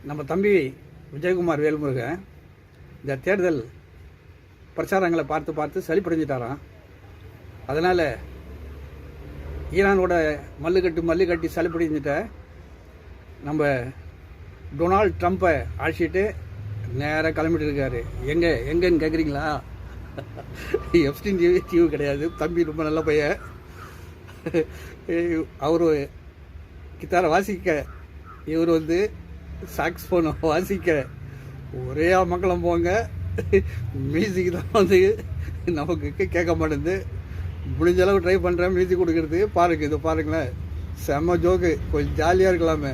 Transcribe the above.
நம்ம தம்பி விஜயகுமார் வேல்முருகன் இந்த தேர்தல் பிரச்சாரங்களை பார்த்து பார்த்து சளிப்படைஞ்சிட்டாராம். அதனால் ஈரானோட மல்லு கட்டி சளிப்படைஞ்சிட்ட நம்ம டொனால்ட் ட்ரம்ப்பை அழைச்சிட்டு நேராக கிளம்பிட்டு இருக்காரு. எங்கன்னு கேட்குறீங்களா? எப்ஸ்டீன் தீவு கிடையாது. தம்பி ரொம்ப நல்ல பையன். அவர் கித்தாரை வாசிக்க, இவர் சாக்ஸ்போனை வாசிக்க, ஒரே மக்களும் போங்க. மியூசிக் தான் நமக்கு கேட்க மாட்டேங்குது. முடிஞ்ச அளவு ட்ரை பண்ணுறேன் மியூசிக் கொடுக்கறது. பாருங்க, இது பாருங்களேன், செம்ம ஜோக்கு, கொஞ்சம் ஜாலியாக இருக்கலாமே.